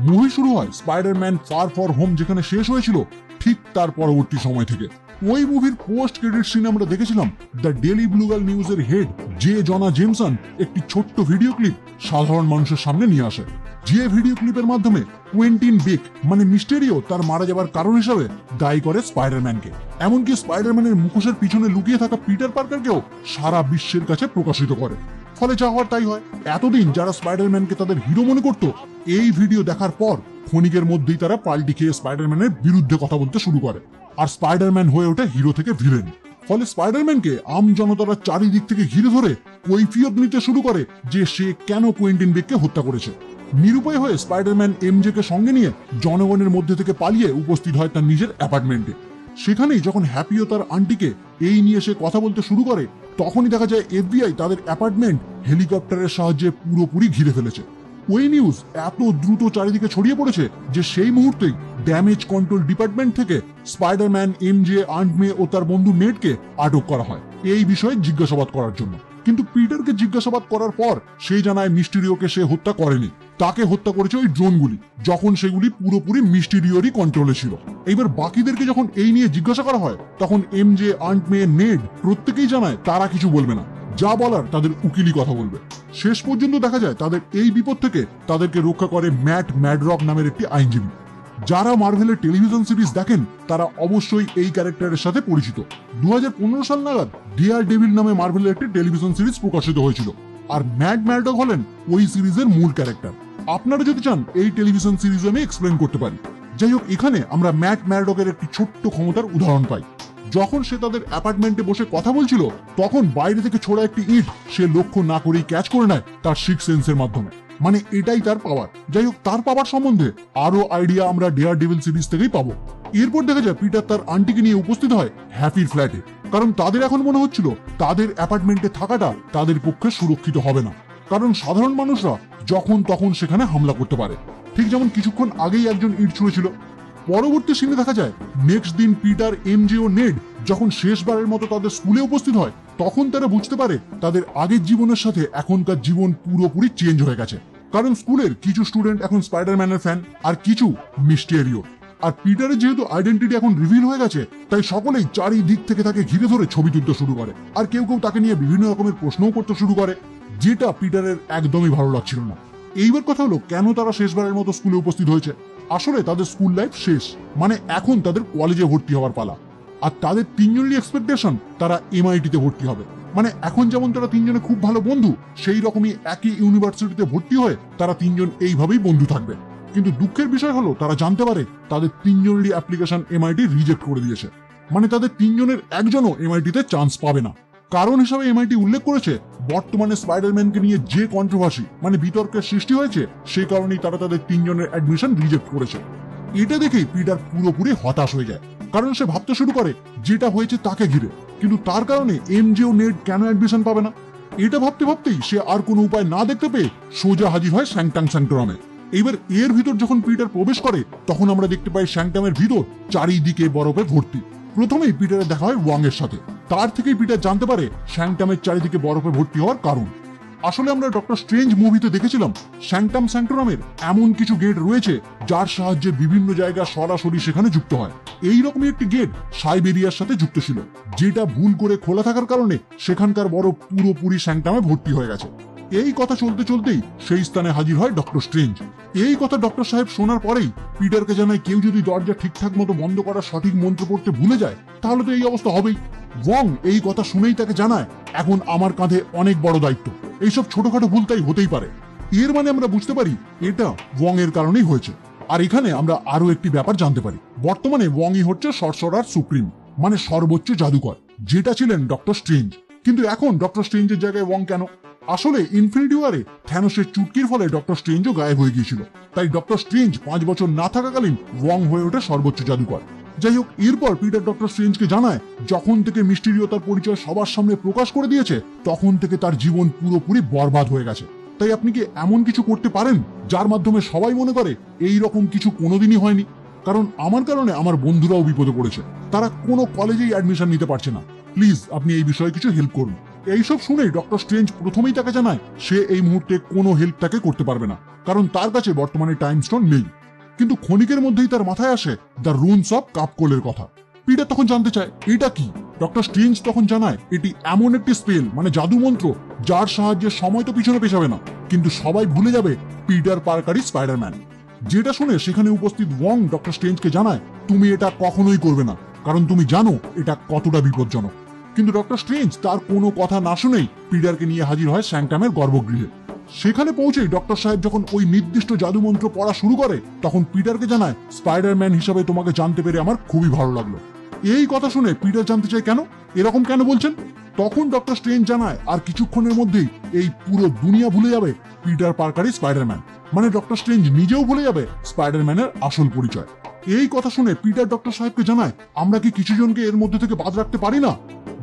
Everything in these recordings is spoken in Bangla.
মুভি শুরু হয় স্পাইডারম্যান ফার ফর হোম যেখানে শেষ হয়েছিল ঠিক তার পরবর্তী সময় থেকে। ওই মুভির পোস্ট ক্রেডিট সিনে আমরা দেখেছিলাম দ্য ডেইলি ব্লুগাল নিউজের হেড জে জনা জেমসন একটি ছোট্ট ভিডিও ক্লিপ সাধারণ মানুষের সামনে নিয়ে আসে, যে ভিডিও ক্লিপের মাধ্যমে কুয়েন্টিন বেক মানে মিস্টেরিও তার মারা যাবার কারণ হিসাবে দায়ী করে স্পাইডারম্যানকে। এমনকি স্পাইডারম্যানের মুখোশের পিছনে লুকিয়ে থাকা পিটার পার্কারকেও সারা বিশ্বের কাছে প্রকাশিত করে। ফলে যা হওয়ার তাই হয়। এতদিন যারা স্পাইডারম্যানকে তাদের হিরো মনে করত, এই ভিডিও দেখার পর ক্ষণিকের মধ্যেই তারা পাল্টি খেয়ে স্পাইডারম্যানের বিরুদ্ধে কথা বলতে শুরু করে, আর স্পাইডারম্যান হয়ে ওঠে হিরো থেকে ভিলেন। ফলে স্পাইডারম্যানকে আম জনতারা চারিদিক থেকে ঘিরে ধরে কৈফিয়ত নিতে শুরু করে যে সে কেন কুয়েন্টিন বেককে হত্যা করেছে। নিরুপায় হয়ে স্পাইডারম্যান এমজে কে সঙ্গে নিয়ে জনগণের মধ্যে থেকে পালিয়ে উপস্থিত হয় তার নিজের অ্যাপার্টমেন্টে। সেখানেই যখন হ্যাপি ও তার আন্টিকে এই নিয়ে সে কথা বলতে শুরু করে, তখনই দেখা যায় FBI তাদের অ্যাপার্টমেন্ট হেলিকপ্টারের সাহায্যে পুরোপুরি ঘিরে ফেলেছে। ওই নিউজ এত দ্রুত চারিদিকে ছড়িয়ে পড়েছে যে সেই মুহূর্তেই ড্যামেজ কন্ট্রোল ডিপার্টমেন্ট থেকে স্পাইডারম্যান, এমজে, আন্ট মে ও তার বন্ধু নেডকে আটক করা হয় এই বিষয়ে জিজ্ঞাসাবাদ করার জন্য। কিন্তু পিটারকে জিজ্ঞাসাবাদ করার পর সে জানায় মিস্টেরিওকে সে হত্যা করেনি, তাকে হত্যা করেছে ওই ড্রোনগুলি, যখন সেগুলি পুরোপুরি মিস্টেরিওরই কন্ট্রোলে ছিল। এইবার বাকিদেরকে যখন এই নিয়ে জিজ্ঞাসা করা হয়, তখন এমজে, আন্ট মে, নেড প্রত্যেকেই জানায় তারা কিছু বলবে না, যা বলার তাদের উকিলি কথা বলবে। শেষ পর্যন্ত দেখা যায় তাদের এই বিপদ থেকে তাদেরকে রক্ষা করে ম্যাট ম্যাডরক নামের একটি আইনজীবী। যারা মার্ভেলের টেলিভিশন সিরিজ দেখেন তারা অবশ্যই এই ক্যারেক্টারের সাথে পরিচিত। 2015 সাল নাগাদ ডিয়ার ডেভিল নামে মার্ভেলের একটি টেলিভিশন সিরিজ প্রকাশিত হয়েছিল, আর ম্যাট ম্যাডরক হলেন ওই সিরিজের মূল ক্যারেক্টার। আপনারা যদি চান এই টেলিভিশন সিরিজ আমি এক্সপ্লেন করতে পারি। যাই হোক, এখানে আমরা ম্যাট ম্যাডরকের একটি ছোট্ট ক্ষমতার উদাহরণ পাই। যখন সে তাদের অ্যাপার্টমেন্টে বসে কথা বলছিল, তখন বাইরে থেকে ছোড়া একটি ইট সে লক্ষ্য না করেই ক্যাচ করে নেয় তার সিক্স সেন্সের মাধ্যমে। মানে এটাই তার পাওয়ার। যাই হোক, তার পাওয়ার সম্বন্ধে আরো আইডিয়া আমরা ডেয়ার ডেভিল সিরিজ থেকেই পাবো। এরপর দেখা যায় পিটার তার আন্টিকে নিয়ে উপস্থিত হয় হ্যাপির ফ্ল্যাটে, কারণ তাদের এখন মনে হচ্ছিল তাদের অ্যাপার্টমেন্টে থাকাটা তাদের পক্ষে সুরক্ষিত হবে না, কারণ সাধারণ মানুষরা যখন তখন সেখানে হামলা করতে পারে। ঠিক যেমন কিছুক্ষণ আগেই একজন ইট ছুঁড়েছিল। পরবর্তী সিনে দেখা যায় নেক্সট দিন পিটার, এমজে ও নেড যখন শেষবারের মতো তাদের স্কুলে উপস্থিত হয়, তখন তারা বুঝতে পারে তাদের আগের জীবনের সাথে এখনকার জীবন পুরোপুরি চেঞ্জ হয়ে গেছে। কারণ স্কুলের কিছু স্টুডেন্ট এখন স্পাইডারম্যানের ফ্যান, আর কিছু মিস্টেরিও। আর পিটারের যেহেতু আইডেন্টিটি এখন রিভিল হয়ে গেছে, তাই সকলেই চারিদিক থেকে তাকে ঘিরে ধরে ছবি তুলতে শুরু করে, আর কেউ কেউ তাকে নিয়ে বিভিন্ন রকমের প্রশ্নও করতে শুরু করে, যেটা পিটারের একদমই ভালো লাগছিল না। এইবার কথা হলো, কেন তারা শেষবারের মতো স্কুলে উপস্থিত হয়েছে? আসলে তাদের স্কুল লাইফ শেষ, মানে এখন তাদের কলেজে ভর্তি হওয়ার পালা। আর তাদের তিনজনেরই এক্সপেকটেশন তারা MIT তে ভর্তি হবে। মানে এখন যেমন তারা তিনজনে খুব ভালো বন্ধু, সেই রকমই একই ইউনিভার্সিটিতে ভর্তি হয়ে তারা তিনজন এইভাবেই বন্ধু থাকবে। কিন্তু দুঃখের বিষয় হলো তারা জানতে পারে তাদের তিনজনেরই অ্যাপ্লিকেশন MIT রিজেক্ট করে দিয়েছে। মানে তাদের তিনজনের একজনও MIT তে চান্স পাবে না। কারণ হিসাবে MIT উল্লেখ করেছে বর্তমানে স্পাইডারম্যানকে নিয়ে যে কন্ট্রোভার্সি মানে বিতর্কের সৃষ্টি হয়েছে, সেই কারণেই তারা তাদের তিনজনের অ্যাডমিশন রিজেক্ট করেছে। এটা দেখেই পিটার পুরোপুরি হতাশ হয়ে যায়, কারণ সে ভাবতে শুরু করে যেটা হয়েছে তাকে ঘিরে, কিন্তু তার কারণে এমজে ও নেড কেন অ্যাডমিশন পাবে না। এটা ভাবতে ভাবতেই সে আর কোনো উপায় না দেখতে পেয়ে সোজা হাজির হয় স্যাংটাম স্যাংটোরামে। এইবার এর ভিতর যখন পিটার প্রবেশ করে, তখন আমরা দেখতে পাই স্যাংটামের ভিতর চারিদিকে বরফে ভর্তি। প্রথমেই পিটারের দেখা হয় ওয়াং এর সাথে। তার থেকেই পিটার জানতে পারে স্যাংটামের চারিদিকে বরফে ভর্তি হওয়ার কারণ। আসলে আমরা ডক্টর স্ট্রেঞ্জ মুভিতে দেখেছিলাম স্যাংটাম স্যাংটোরামের এমন কিছু গেট রয়েছে যার সাহায্যে বিভিন্ন জায়গা সরাসরি সেখানে যুক্ত হয়। এইরকমই একটি গেট সাইবেরিয়ার সাথে যুক্ত ছিল, যেটা ভুল করে খোলা থাকার কারণে সেখানকার বরফ পুরোপুরি স্যাংটামে ভর্তি হয়ে গেছে। এই কথা চলতে চলতেই সেই স্থানে হাজির হয় ডক্টর স্ট্রেঞ্জ। এই কথা ডক্টর সাহেব শোনার পরেই পিটারকে জানায় কেউ যদি দরজা ঠিকঠাক মতো বন্ধ করার সঠিক মন্ত্র পড়তে ভুলে যায়, তাহলে তো এই অবস্থা হবেই। ওয়াং এই কথা শুনেই তাকে জানায় এখন আমার কাঁধে অনেক বড় দায়িত্ব, এইসব ছোটখাটো ভুল তাই হতেই পারে। এর মানে আমরা বুঝতে পারি এটা ওয়াং এর কারণেই হয়েছে। আর এখানে আমরা আরো একটি ব্যাপার জানতে পারি, বর্তমানে ওয়াংই হচ্ছে সর্সারার সুপ্রিম, মানে সর্বোচ্চ জাদুকর, যেটা ছিলেন ডক্টর স্ট্রেঞ্জ। কিন্তু এখন ডক্টর স্ট্রেঞ্জের জায়গায় ওয়াং কেন? আসলে ইনফিনিটি ওয়ারে থ্যানোসের চুটকির ফলে ডক্টর স্ট্রেঞ্জও গায়েব হয়ে গিয়েছিল, তাই ডক্টর স্ট্রেঞ্জ 5 বছর না থাকাকালীন ওয়াং হয়ে ওঠে সর্বোচ্চ জাদুকর। যাই হোক, এরপর পিটার ডক্টর স্ট্রেঞ্জকে জানায় যখন থেকে মিস্টেরিও তার পরিচয় সবার সামনে প্রকাশ করে দিয়েছে, তখন থেকে তার জীবন পুরোপুরি বরবাদ হয়ে গেছে। তাই আপনি কি এমন কিছু করতে পারেন যার মাধ্যমে সবাই মনে করে এই রকম কিছু কোনোদিনই হয়নি? কারণ আমার কারণে আমার বন্ধুরাও বিপদে পড়েছে, তারা কোনো কলেজেই অ্যাডমিশন নিতে পারছে না। প্লিজ আপনি এই বিষয়ে কিছু হেল্প করুন। এইসব শুনেই ডক্টর স্ট্রেঞ্জ প্রথমেই তাকে জানায় সে এই মুহূর্তে কোনো হেল্প তাকে করতে পারবে না, কারণ তার কাছে বর্তমানে টাইম স্টোন নেই। কিন্তু ক্ষণিকের মধ্যেই তার মাথায় আসে দ্য রুনস অফ কাপকোলের কথা। পিটার তখন জানতে চায় এটা কি। ডক্টর স্ট্রেঞ্জ তখন জানায় এটি এমন একটি স্পেল, মানে জাদু মন্ত্র, যার সাহায্যে সময় তো পিছনে পেছাবে না, কিন্তু সবাই ভুলে যাবে পিটার পার্কারই স্পাইডারম্যান। যেটা শুনে সেখানে উপস্থিত ওয়ং ডক্টর স্ট্রেঞ্জকে জানায় তুমি এটা কখনোই করবে না, কারণ তুমি জানো এটা কতটা বিপজ্জনক। কিন্তু ডক্টর স্ট্রেঞ্জ তার কোনো কথা না শুনেই পিটারকে নিয়ে হাজির হয় স্যাংটামের গর্ভগৃহে। সেখানে পৌঁছেই ডক্টর সাহেব যখন ওই নির্দিষ্ট জাদুমন্ত্র পড়া শুরু করে, তখন পিটারকে জানায় স্পাইডারম্যান হিসাবে তোমাকে জানতে পেরে আমার খুবই ভালো লাগলো। এই কথা শুনে পিটার জানতে চায় কেন, এরকম কেন বলছেন। তখন ডক্টর স্ট্রেঞ্জ জানায় আর কিছুক্ষণের মধ্যেই এই পুরো দুনিয়া ভুলে যাবে পিটার পার্কারই স্পাইডারম্যান, মানে ডক্টর স্ট্রেঞ্জ নিজেও ভুলে যাবে স্পাইডারম্যানের আসল পরিচয়। এই কথা শুনে পিটার ডক্টর সাহেবকে জানায় আমরা কি কিছু জনকে এর মধ্যে থেকে বাদ রাখতে পারি না।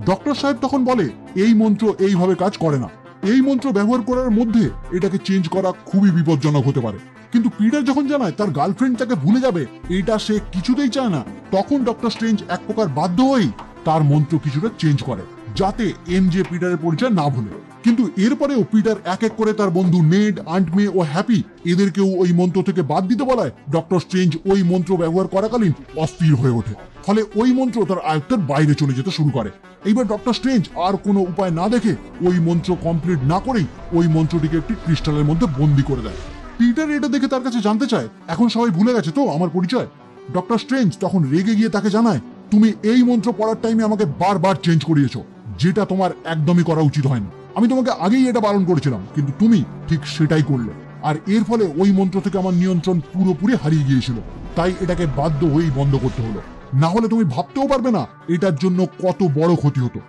ডক্টর সাহেব তখন বলে এই মন্ত্র এইভাবে কাজ করে না, এই মন্ত্র ব্যবহার করার মধ্যে এটাকে চেঞ্জ করা খুবই বিপজ্জনক হতে পারে। কিন্তু পিটার যখন জানায় তার গার্লফ্রেন্ড তাকে ভুলে যাবে এটা সে কিছুতেই চায় না, তখন ডক্টর স্ট্রেঞ্জ এক প্রকার বাধ্য হয়েই তার মন্ত্র কিছুটা চেঞ্জ করে যাতে এমজে পিটারের পরিচয় না ভুলে। কিন্তু এরপরেও পিটার এক এক করে তার বন্ধু নেড, আন্ট মে ও হ্যাপি এদেরকেও ওই মন্ত্র থেকে বাদ দিতে বলায় ডক্টর স্ট্রেঞ্জ ওই মন্ত্র ব্যবহার করাকালীন অস্থির হয়ে ওঠে, ফলে ওই মন্ত্র তার আয়ত্তের বাইরে চলে যেতে শুরু করে। এইবার ডক্টর স্ট্রেঞ্জ আর কোনো উপায় না দেখে ওই মন্ত্র কমপ্লিট না করেই ওই মন্ত্রটিকে একটি ক্রিস্টালের মধ্যে বন্দি করে দেয়। পিটার এটা দেখে তার কাছে জানতে চায় এখন সবাই ভুলে গেছে তো আমার পরিচয়। ডক্টর স্ট্রেঞ্জ তখন রেগে গিয়ে তাকে জানায় তুমি এই মন্ত্র পড়ার টাইমে আমাকে বারবার চেঞ্জ করিয়েছো, যেটা তোমার একদমই করা উচিত হয়নি। আমি তোমাকে আগেই এটা বারণ করেছিলাম, কিন্তু তুমি ঠিক সেটাই করলে, আর এর ফলে ওই মন্ত্র থেকে আমার নিয়ন্ত্রণ পুরোপুরি হারিয়ে গিয়েছিল, তাই এটাকে বাধ্য হয়েই বন্ধ করতে হলো, না হলে তুমি ভাবতেও পারবে না এটার জন্য কত বড় ক্ষতি হতো।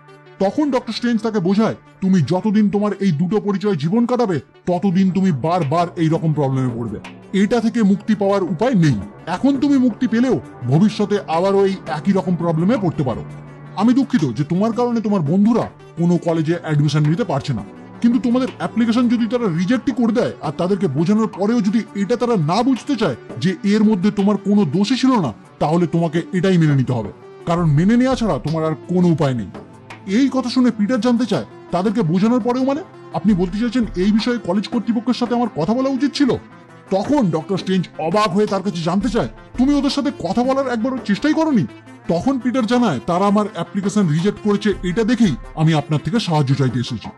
তখন ডক্টর স্ট্রেঞ্জ তাকে বোঝায় তুমি যতদিন তোমার এই দুটো পরিচয় জীবন কাটাবে ততদিন তুমি বারবার এই রকম প্রবলেমে পড়বে, এটা থেকে মুক্তি পাওয়ার উপায় নেই। এখন তুমি মুক্তি পেলেও ভবিষ্যতে আবারও এই একই রকম প্রবলেমে পড়তে পারো। আমি দুঃখিত যে তোমার কারণে তোমার বন্ধুরা কোনো কলেজে অ্যাডমিশন নিতে পারছে না, কিন্তু তোমাদের অ্যাপ্লিকেশন যদি তারা রিজেক্টই করে দেয় আর তাদেরকে বোঝানোর পরেও যদি এটা তারা না বুঝতে চায় যে এর মধ্যে তোমার কোনো দোষই ছিল না, তাহলে তোমাকে এটাই মেনে নিতে হবে, কারণ মেনে নেওয়া ছাড়া তোমার আর কোনো উপায় নেই। এই কথা শুনে পিটার জানতে চায় তাদেরকে বোঝানোর পরেও মানে আপনি বলতে চাইছেন এই বিষয়ে কলেজ কর্তৃপক্ষের সাথে আমার কথা বলা উচিত ছিল? তখন ডক্টর স্ট্রেঞ্জ অবাক হয়ে তার কাছে জানতে চায় তুমি ওদের সাথে কথা বলার একবারও চেষ্টাই করোনি? তখন পিটার জানায় তারা আমার অ্যাপ্লিকেশন রিজেক্ট করেছে এটা দেখেই আমি আপনার থেকে সাহায্য চাইতে এসেছি।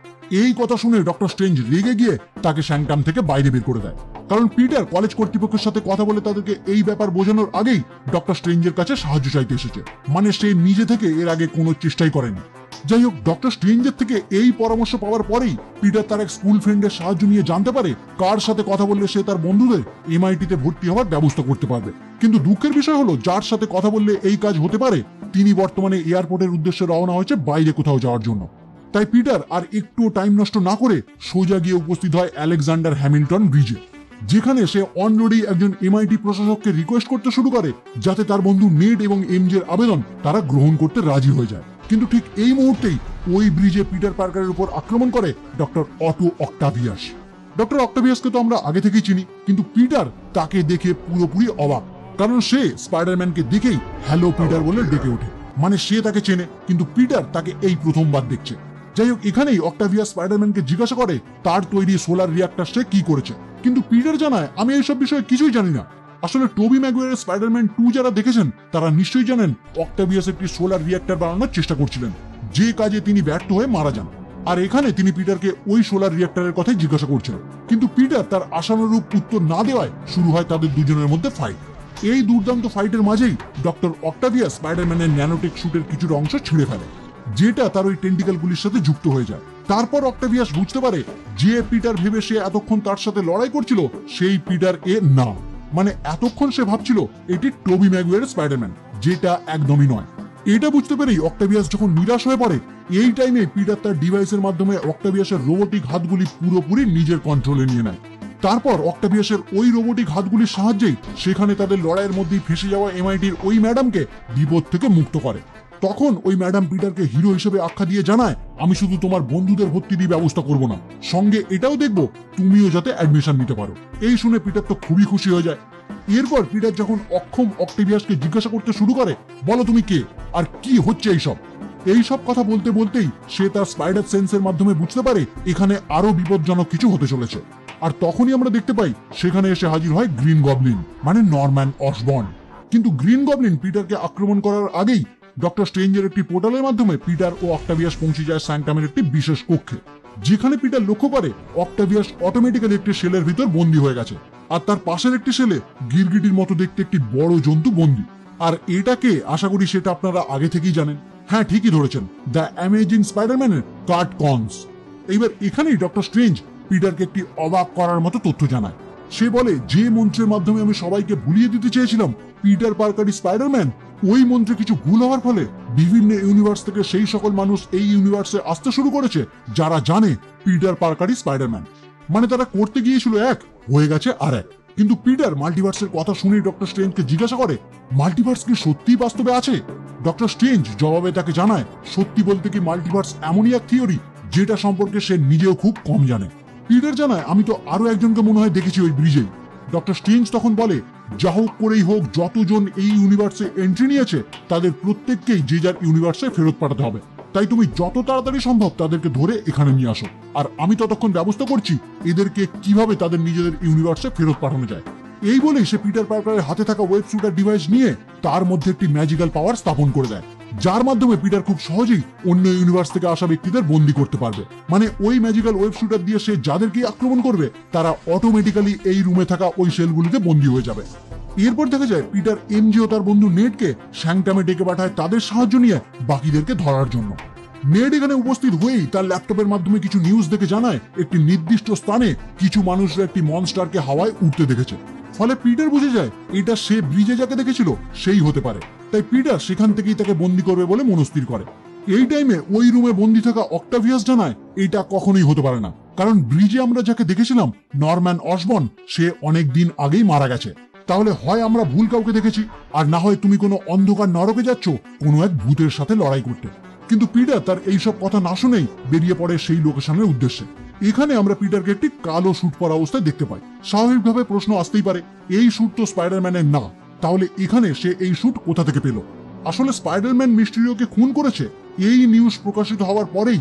এই কথা শুনে ডক্টর স্ট্রেঞ্জ রেগে গিয়ে তাকে স্যাংটাম থেকে বাইরে বের করে দেয়, কারণ পিটার কলেজ কর্তৃপক্ষের সাথে কথা বলে তাদেরকে এই ব্যাপার বোঝানোর আগেই ডক্টর স্ট্রেঞ্জের কাছে সাহায্য চাইতে এসেছে, মানে সে নিজে থেকে এর আগে কোনো চেষ্টাই করেনি। যাই হোক, ডক্টর স্ট্রেঞ্জের থেকে এই পরামর্শ পাওয়ার পরেই পিটার তার এক স্কুল ফ্রেন্ডের সাহায্য নিয়ে জানতে পারে কার সাথে কথা বললে সে তার বন্ধুদের এমআইটিতে ভর্তি হওয়ার ব্যবস্থা করতে পারবে। কিন্তু দুঃখের বিষয় হলো যার সাথে কথা বললে এই কাজ হতে পারে তিনি বর্তমানে এয়ারপোর্টের উদ্দেশ্যে রওনা হয়েছে বাইরে কোথাও যাওয়ার জন্য। তাই পিটার আর একটু টাইম নষ্ট না করে সোজা গিয়ে উপস্থিত হয় আলেকজান্ডার হ্যামিল্টন ব্রিজে, যেখানে সে অলরেডি একজন এমআইটি প্রশাসককে রিকোয়েস্ট করতে শুরু করে যাতে তার বন্ধু নেড এবং এমজের আবেদন তারা গ্রহণ করতে রাজি হয়ে যায়। কিন্তু ঠিক এই মুহূর্তেই ওই ব্রিজে পিটার পার্কারের উপর আক্রমণ করে ডক্টর অটো অক্টাভিয়াস। ডক্টর অক্টাভিয়াসকে তো আমরা আগে থেকেই চিনি, কিন্তু পিটার তাকে দেখে পুরোপুরি অবাক, কারণ সে স্পাইডারম্যানকে দেখেই হ্যালো পিটার বলে ডেকে ওঠে, মানে সে তাকে চেনে, কিন্তু পিটার তাকে এই প্রথমবার দেখছে। যাই হোক, এখানেই অক্টাভিয়াস স্পাইডারম্যানকে জিজ্ঞাসা করে তার তৈরি সোলার রিঅ্যাক্টর সে কি করেছে, কিন্তু পিটার জানায় আমি এইসব বিষয়ে কিছুই জানি না। আসলে টোবি ম্যাগুয়ারের স্পাইডারম্যান 2 যারা দেখেছেন তারা নিশ্চয়ই জানেন অক্টাভিয়াস একটি সোলার রিঅ্যাক্টর বানানোর চেষ্টা করছিলেন, যে কাজে তিনি ব্যর্থ হয়ে মারা যান। আর এখানে তিনি পিটারকে ওই সোলার রিঅ্যাক্টরের কথাই জিজ্ঞাসা করছিলেন, কিন্তু পিটার তার আশানুরূপ উত্তর না দেওয়ায় শুরু হয় তাদের দুজনের মধ্যে ফাইট। এই দুর্দান্ত ফাইটের মাঝেই ডক্টর অক্টাভিয়াস স্পাইডারম্যানের ন্যানোটেক স্যুটের কিছুটা অংশ ছিঁড়ে ফেলে, যেটা তার ওই টেন্টিকেলগুলির সাথে যুক্ত হয়ে যায়। তারপর অক্টাভিয়াস বুঝতে পারে যে পিটার ভেবে সে এতক্ষণ তার সাথে লড়াই করছিল সেই পিটার এ না, মানে এতক্ষণ সে ভাবছিল এটি টোবি ম্যাগুয়ারের স্পাইডারম্যান, যেটা একদমই নয়। এটা বুঝতে পেরেই অক্টাভিয়াস যখন নিরাশ হয়ে পড়ে, এই টাইমে পিটার তার ডিভাইসের মাধ্যমে অক্টাভিয়াসের রোবোটিক হাতগুলি পুরোপুরি নিজের কন্ট্রোলে নিয়ে নেয়। তারপর অক্টাভিয়াসের ওই রোবোটিক হাতগুলির সাহায্যেই সেখানে তাদের লড়াইয়ের মধ্যেই ফেসে যাওয়া এমআইটির ওই ম্যাডামকে বিপদ থেকে মুক্ত করে। তখন ওই ম্যাডাম পিটারকে হিরো হিসেবে আখ্যা দিয়ে জানায় আমি শুধু তোমার বন্ধুদের ভর্তি দিয়ে ব্যবস্থা করব না, সঙ্গে এটাও দেখবো তুমিও যাতে অ্যাডমিশন নিতে পারো। এই শুনে পিটার তো খুবই খুশি হয়ে যায়। এরপর পিটার যখন অক্ষম অক্টাভিয়াসকে জিজ্ঞাসা করতে শুরু করে বলো তুমি কে আর কি হচ্ছে এইসব, এই সব কথা বলতে বলতেই সে তার স্পাইডার সেন্সের মাধ্যমে বুঝতে পারে এখানে আরো বিপজ্জনক কিছু হতে চলেছে। আর তখনই আমরা দেখতে পাই সেখানে এসে হাজির হয় গ্রিন গবলিন, মানে নরম্যান অসবর্ন। কিন্তু গ্রিন গবলিন পিটারকে আক্রমণ করার আগেই ডক্টর স্ট্রেঞ্জের একটি পোর্টালের মাধ্যমে পিটার ও অক্টাভিয়াস পৌঁছে যায় স্যাংটামের একটি বিশেষ কক্ষে, যেখানে পিটার লক্ষ্য করে অক্টাভিয়াস অটোমেটিক্যালি একটি সেলের ভিতর বন্দী হয়ে গেছে, আর তার পাশের একটি সেলে গিরগিটির মতো দেখতে একটি বড় জন্তু বন্দী। আর এটাকে আশা করি সেটা আপনারা আগে থেকেই জানেন। হ্যাঁ, ঠিকই ধরেছেন, দ্য অ্যামেজিং স্পাইডারম্যানের কার্ট কনস। এইবার এখানেই ডক্টর স্ট্রেঞ্জ পিটারকে একটি অবাক করার মতো তথ্য জানায়। সে বলে, যে মন্ত্রের মাধ্যমে আমি সবাইকে ভুলিয়ে দিতে চেয়েছিলাম পিটার পার্কারই স্পাইডারম্যান, ওই মন্ত্রে কিছু ভুল হওয়ার ফলে বিভিন্ন ইউনিভার্স থেকে সেই সকল মানুষ এই ইউনিভার্সে আসতে শুরু করেছে যারা জানে পিটার পার্কারই স্পাইডারম্যান। মানে তারা করতে গিয়েছিল এক, হয়ে গেছে আর এক। কিন্তু পিটার মাল্টিভার্সের কথা শুনে ডক্টর স্ট্রেঞ্জকে জিজ্ঞাসা করে, মাল্টিভার্স কি সত্যিই বাস্তবে আছে? ডক্টর স্ট্রেঞ্জ জবাবে তাকে জানায়, সত্যি বলতে কি মাল্টিভার্স এমনই এক থিওরি যেটা সম্পর্কে সে নিজেও খুব কম জানে। পিটার জানায়, আমি তো আরো একজনকে মনে হয় দেখেছি ওই ব্রিজেই। ডক্টর স্ট্রেঞ্জ তখন বলে, যা হোক করেই হোক, যতজন এই ইউনিভার্সে এন্ট্রি নিয়েছে তাদের প্রত্যেককেই যে যার ইউনিভার্সে ফেরত পাঠাতে হবে। তাই তুমি যত তাড়াতাড়ি সম্ভব তাদেরকে ধরে এখানে নিয়ে আসো, আর আমি ততক্ষণ ব্যবস্থা করছি এদেরকে কিভাবে তাদের নিজেদের ইউনিভার্সে ফেরত পাঠানো যায়। এই বলেই সে পিটার পার্কারের হাতে থাকা ওয়েব শুটার ডিভাইস নিয়ে তার মধ্যে একটি ম্যাজিক্যাল পাওয়ার স্থাপন করে দেয়, যার মাধ্যমে পিটার খুব সহজেই অন্য ইউনিভার্স থেকে আসা ব্যক্তিদের বন্দী করতে পারবে। মানে ওই ম্যাজিক্যাল ওয়েব শুটার দিয়ে সে যাদেরকে আক্রমণ করবে তারা অটোমেটিক্যালি এই রুমে থাকা ওই সেলগুলিতে বন্দী হয়ে যাবে। এরপর দেখা যায় পিটার এমজি ও তার বন্ধু নেটকে স্যাংটামে ডেকে পাঠায় তাদের সাহায্য নিয়ে বাকিদেরকে ধরার জন্য। নেট এখানে উপস্থিত হয়েই তার ল্যাপটপের মাধ্যমে কিছু নিউজ দেখে জানায় একটি নির্দিষ্ট স্থানে কিছু মানুষরা একটি মনস্টারকে হাওয়ায় উঠতে দেখেছে। ফলে পিটার বুঝে যায় এটা সে ব্রিজে যাকে দেখেছিল সেই হতে পারে। তাই পিটার সেখান থেকেই তাকে বন্দী করবে বলে মনস্থির করে। এই টাইমে ওই রুমে বন্দী থাকা অক্টাভিয়াস জানায় এটা কখনোই হতে পারে না, কারণ ব্রিজে আমরা যাকে দেখেছিলাম নরম্যান অসবর্ন, সে অনেক দিন আগেই মারা গেছে। তাহলে হয় আমরা ভুল কাউকে দেখেছি, আর না হয় তুমি কোনো অন্ধকার নরকে যাচ্ছ কোনো এক ভূতের সাথে লড়াই করতে। কিন্তু পিটার তার এইসব কথা না শুনেই বেরিয়ে পড়ে সেই লোকেশনের উদ্দেশ্যে। এখানে আমরা পিটারকে একটি কালো স্যুট পরা অবস্থায় দেখতে পাই। স্বাভাবিকভাবে প্রশ্ন আসতেই পারে, এই স্যুট তো স্পাইডারম্যানের না, তাহলে এখানে সে এই স্যুট কোথা থেকে পেল? আসলে স্পাইডারম্যান মিস্টেরিওকে খুন করেছে এই নিউজ প্রকাশিত হওয়ার পরেই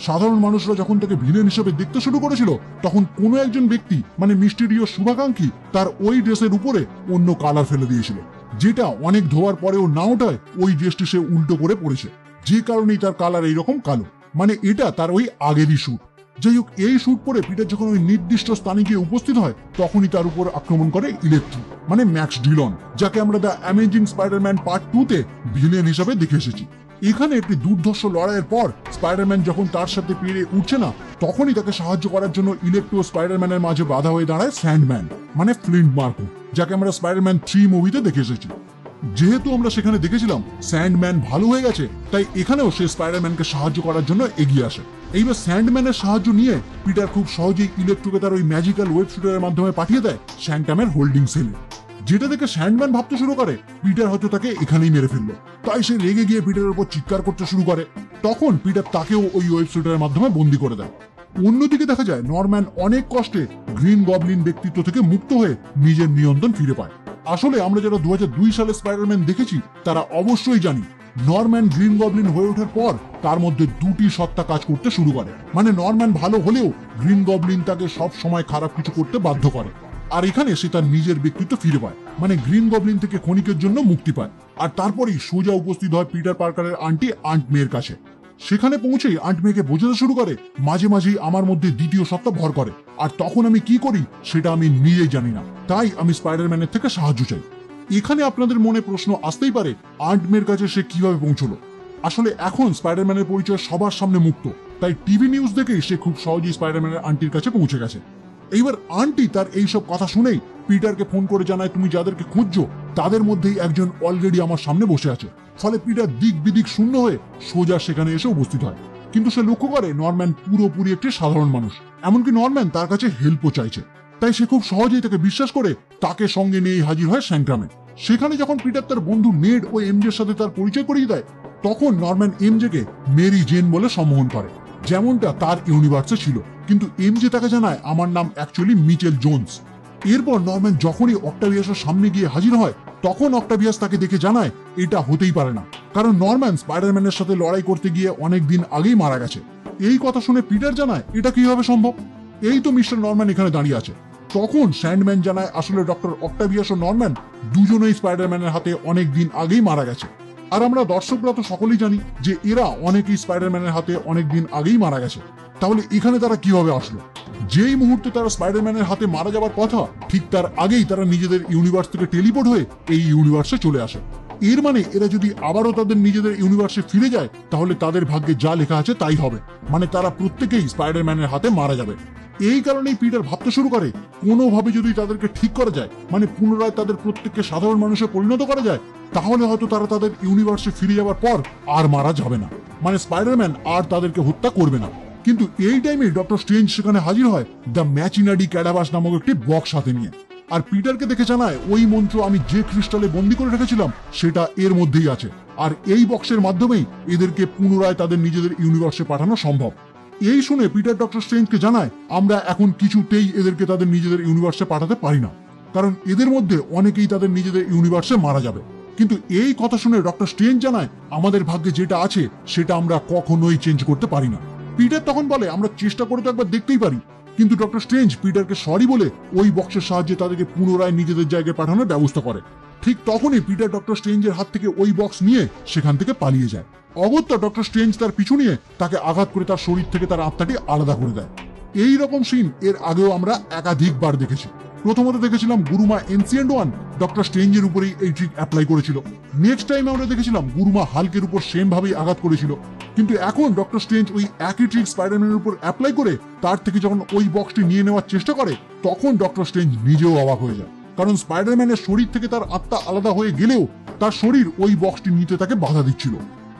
সাধারণ মানুষরা যখন তাকে ভিলেন হিসেবে দেখতে শুরু করেছিল, তখন কোনো একজন ব্যক্তি মানে মিস্টেরিও শুভাকাঙ্ক্ষী তার ওই ড্রেসের উপরে অন্য কালার ফেলে দিয়েছিল, যেটা অনেক ধোয়ার পরেও না ওঠায় ওই ড্রেসটি সে উল্টো করে পড়েছে, যে কারণেই তার কালার এইরকম কালো। মানে এটা তার ওই আগেরই স্যুট। যাই হোক, এই স্যুট পরে পিটার যখন ওই নির্দিষ্ট স্থানে গিয়ে উপস্থিত হয় তখনই তার উপর আক্রমণ করে ইলেকট্রি, মানে ম্যাক্স ডিলন, যাকে আমরা দ্য অ্যামেজিং স্পাইডারম্যান পার্ট 2-তে ভিলেন হিসেবে দেখে এসেছি। এখানে একটি দুর্ধর্ষ লড়াইয়ের পর স্পাইডারম্যান যখন তার সাথে পেরে উঠছে না, তখনই তাকে সাহায্য করার জন্য ইলেকট্রো স্পাইডারম্যানের মাঝে বাধা হয়ে দাঁড়ায় স্যান্ডম্যান, মানে ফ্লিন্ট মার্কো, যাকে আমরা স্পাইডারম্যান 3 মুভিতে দেখে এসেছি। যেহেতু আমরা সেখানে দেখেছিলাম স্যান্ডম্যান ভালো হয়ে গেছে, তাই এখানেও সে স্পাইডারম্যানকে সাহায্য করার জন্য এগিয়ে আসে। এইবার স্যান্ডম্যানের সাহায্য নিয়ে পিটার খুব সহজেই ইলেকট্রোকে তার ওই ম্যাজিক্যাল ওয়েব শুটারের মাধ্যমে পাঠিয়ে দেয় স্যান্টামের হোল্ডিং সেলে, যেটা দেখে স্যান্ডম্যান ভাবতে শুরু করে পিটার হয়তো তাকে এখানেই মেরে ফেললো। তাই সে রেগে গিয়ে পিটারের উপর চিৎকার করতে শুরু করে। তখন পিটার তাকেও ওই ওয়েব শুটারের মাধ্যমে বন্দী করে দেয়। অন্যদিকে দেখা যায় নরম্যান অনেক কষ্টে গ্রিন গবলিন ব্যক্তিত্ব থেকে মুক্ত হয়ে নিজের নিয়ন্ত্রণ ফিরে পায়। আসলে আমরা যারা 2002 সালে স্পাইডারম্যান দেখেছি তারা অবশ্যই জানি নরম্যান গ্রিন গবলিন হয়ে ওঠার পর তার মধ্যে দুটি সত্তা কাজ করতে শুরু করে। মানে নরম্যান ভালো হলেও গ্রিন গবলিন তাকে সব সময় খারাপ কিছু করতে বাধ্য করে। আর এখানে সে তার নিজের ব্যক্তিত্ব ফিরে পায়, মানে গ্রিন গবলিন থেকে ক্ষণিকের জন্য মুক্তি পায়। আর তারপরেই সোজা উপস্থিত হয় পিটার পার্কারের আন্টি আন্ট মেয়ের কাছে। সেখানে পৌঁছেই আন্ট মেয়েকে বোঝাতে শুরু করে মাঝে মাঝেই আমার মধ্যে দ্বিতীয় সত্তা ভর করে, আর তখন আমি কি করি সেটা আমি নিজেই জানি না, তাই আমি স্পাইডারম্যানের থেকে সাহায্য চাই। এখানে আপনাদের মনে প্রশ্ন আসতেই পারে, আন্ট মেয়ের কাছে সে কিভাবে পৌঁছলো? আসলে এখন স্পাইডারম্যানের পরিচয় সবার সামনে মুক্ত, তাই টিভি নিউজ দেখেই সে খুব সহজেই স্পাইডারম্যানের আন্টির কাছে পৌঁছে গেছে। এইবার আন্টি তার এইসব কথা শুনেই পিটারকে ফোন করে জানায়, তুমি যাদেরকে খুঁজছো তাদের মধ্যেই একজন অলরেডি আমার সামনে বসে আছে। ফলে পিটার দিক বিদিক শূন্য হয়ে সোজা সেখানে এসে উপস্থিত হয়। কিন্তু সে লক্ষ্য করে নরম্যান পুরোপুরি একটি সাধারণ মানুষ, এমনকি নরম্যান তার কাছে হেল্পও চাইছে। তাই সে খুব সহজেই তাকে বিশ্বাস করে তাকে সঙ্গে নিয়ে হাজির হয় স্যাংক্রামে। সেখানে যখন পিটার তার বন্ধু নেড ও এমজের সাথে তার পরিচয় করিয়ে দেয়, তখন নরম্যান এমজেকে মেরি জেন বলে সম্বোধন করে, যেমনটা তার ইউনিভার্সে ছিল। কিন্তু এমজে তাকে জানায় আমার নাম অ্যাকচুয়ালি মিচেল জোন্স। এরপর নরম্যান যখনই অক্টাভিয়াসের সামনে গিয়ে হাজির হয়, তখন অক্টাভিয়াস তাকে দেখে জানায় এটা হতেই পারে না, কারণ নরম্যান স্পাইডারম্যানের সাথে লড়াই করতে গিয়ে অনেক দিন আগেই মারা গেছে। এই কথা শুনে পিটার জানায় এটা কিভাবে সম্ভব। এই তো মিস্টার নরম্যান এখানে দাঁড়িয়ে আছে। তখন স্যান্ডম্যান জানায় আসলে ডক্টর অক্টাভিয়াস ও নরম্যান দুজনেই স্পাইডারম্যানের হাতে অনেক দিন আগেই মারা গেছে। আর আমরা দর্শকরা তো সকলেই জানি যে এরা অনেকেই স্পাইডারম্যানের হাতে অনেক দিন আগেই মারা গেছে। তাহলে এখানে তারা কিভাবে আসলো? যেই মুহূর্তে তারা স্পাইডারম্যানের হাতে মারা যাবার কথা, ঠিক তার আগেই তারা নিজেদের ইউনিভার্স থেকে টেলিপোর্ট হয়ে এই ইউনিভার্সে চলে আসে। এর মানে এরা যদি আবারও তাদের নিজেদের ইউনিভার্সে ফিরে যায়, তাহলে তাদের ভাগ্যে যা লেখা আছে তাই হবে, মানে তারা প্রত্যেকেই স্পাইডারম্যানের হাতে মারা যাবে। এই কারণেই পিটার ভাবতে শুরু করে কোনোভাবে যদি তাদেরকে ঠিক করা যায়, মানে পুনরায় তাদের প্রত্যেককে সাধারণ মানুষে পরিণত করা যায়, তাহলে হয়তো তারা তাদের ইউনিভার্সে ফিরে যাওয়ার পর আর মারা যাবে না, মানে স্পাইডারম্যান আর তাদেরকে হত্যা করবে না। কিন্তু এই টাইমে ডক্টর স্ট্রেঞ্জ সেখানে হাজির হয় দ্য ম্যাচিনাডি ক্যাডাভাস নামক একটি বক্স হাতে নিয়ে। আর পিটারকে দেখে জানায় ওই মন্ত্র আমি যে ক্রিস্টালে বন্দি করে রেখেছিলাম সেটা এর মধ্যেই আছে, আর এই বক্সের মাধ্যমেই এদেরকে পুনরায় তাদের নিজেদের ইউনিভার্সে পাঠানো সম্ভব। এই শুনে পিটার ডক্টর স্ট্রেঞ্জকে জানায় আমরা এখন কিছুতেই এদেরকে তাদের নিজেদের ইউনিভার্সে পাঠাতে পারি না, কারণ এদের মধ্যে অনেকেই তাদের নিজেদের ইউনিভার্সে মারা যাবে। কিন্তু এই কথা শুনে ডক্টর স্ট্রেঞ্জ জানায় আমাদের ভাগ্যে যেটা আছে সেটা আমরা কখনোই চেঞ্জ করতে পারি না। পিটার তখন বলে আমরা চেষ্টা করে তো একবার দেখতেই পারি। কিন্তু ডক্টর স্ট্রেঞ্জ পিটারকে সরি বলে ওই বক্সের সাহায্যে তাদেরকে পুনরায় নিজেদের জায়গায় পাঠানোর ব্যবস্থা করে। ঠিক তখনই পিটার ডক্টর স্ট্রেঞ্জের হাত থেকে ওই বক্স নিয়ে সেখান থেকে পালিয়ে যায়। অগত্যা ডক্টর স্ট্রেঞ্জ তার পিছু নিয়ে তাকে আঘাত করে তার শরীর থেকে তার আত্মাটি আলাদা করে দেয়। এই রকম সিন এর আগেও আমরা একাধিকবার দেখেছি। প্রথমত দেখেছিলাম গুরুমা এনসিয়েন্ট ওয়ান ডক্টর স্ট্রেঞ্জের উপরেই এই ট্রিক অ্যাপ্লাই করেছিল। নেক্সট টাইম আমরা দেখেছিলাম গুরুমা হাল্কের উপর সেম ভাবেই আঘাত করেছিল। কিন্তু এখন ডক্টর স্ট্রেঞ্জ ওই একই ট্রিক স্পাইডারম্যানের উপর অ্যাপ্লাই করে তার থেকে যখন ওই বক্সটি নিয়ে নেওয়ার চেষ্টা করে, তখন ডক্টর স্ট্রেঞ্জ নিজেও অবাক হয়ে যায়। কারণ স্পাইডারম্যানের শরীর থেকে তার আত্মা আলাদা হয়ে গেলেও তার শরীর ওই বক্সটি নিতে তাকে বাধা দিচ্ছিল।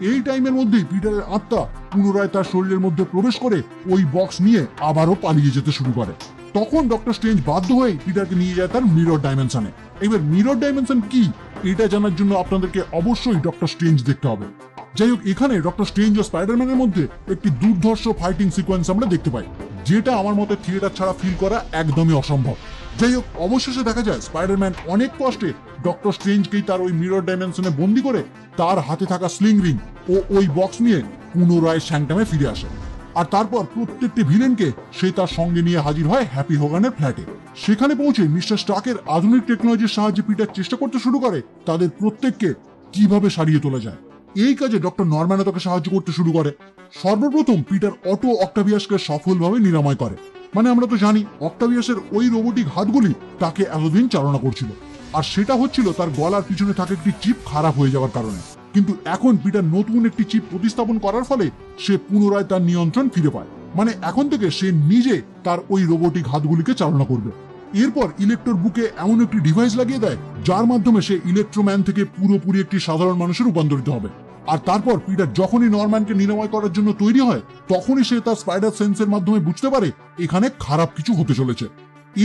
এই টাইমের মধ্যেই পিটারের আত্মা পুনরায় তার শরীরের মধ্যে প্রবেশ করে ওই বক্স নিয়ে আবারও পালিয়ে যেতে শুরু করে। তখন ডক্টর স্ট্রেঞ্জ বাধ্য হয়ে পিটারকে নিয়ে যায় তার মিরর ডাইমেনশনে। এবার মিরর ডাইমেনশন কি এটা জানার জন্য আপনাদেরকে অবশ্যই ডক্টর স্ট্রেঞ্জ দেখতে হবে। যাই হোক, এখানে ডক্টর স্ট্রেঞ্জ ও স্পাইডারম্যানের মধ্যে একটি দুর্ধর্ষ ফাইটিং সিকোয়েন্স আমরা দেখতে পাই, যেটা আমার মতে থিয়েটার ছাড়া ফিল করা একদমই অসম্ভব। যাই হোক, অবশেষে দেখা যায় স্পাইডারম্যান অনেক কষ্টে ডক্টর স্ট্রেঞ্জকেই তার ওই মিরর ডাইমেনশনে বন্দি করে তার হাতে থাকা স্লিং রিং ও ওই বক্স নিয়ে পুনরায় স্যাংটামে ফিরে আসে। আর তারপর প্রত্যেকটি ভিলেনকে সে তার সঙ্গে নিয়ে হাজির হয় হ্যাপি হোগানের ফ্ল্যাটে। সেখানে পৌঁছে মিস্টার স্টার্কের আধুনিক টেকনোলজির সাহায্যে পিটার চেষ্টা করতে শুরু করে তাদের প্রত্যেককে কিভাবে সারিয়ে তোলা যায়। এই কাজে ডক্টর নরম্যানও তাকে সাহায্য করতে শুরু করে। সর্বপ্রথম পিটার অটো অক্টাভিয়াসকে সফলভাবে নিরাময় করে। মানে আমরা তো জানি অক্টাভিয়াসের ওই রোবোটিক হাতগুলি তাকে এতদিন চালনা করছিল, আর সেটা হচ্ছিল তার গলার পিছনে থাকা একটি চিপ খারাপ হয়ে যাওয়ার কারণে। কিন্তু এখন পিটার নতুন একটি চিপ প্রতিস্থাপন করার ফলে সে পুনরায় তার নিয়ন্ত্রণ ফিরে পায়। মানে এখন থেকে সে নিজে তার ওই রোবোটিক হাতগুলিকে চালনা করবে। এরপর ইলেকট্রোর বুকে এমন একটি ডিভাইস লাগিয়ে দেয় যার মাধ্যমে সে ইলেকট্রোম্যান থেকে পুরোপুরি একটি সাধারণ মানুষের রূপান্তরিত হবে। আর তারপর পিটার যখনই নরম্যানকে নিরাময় করার জন্য তৈরি হয়, তখনই সে তার স্পাইডার সেন্সের মাধ্যমে বুঝতে পারে এখানে খারাপ কিছু হতে চলেছে।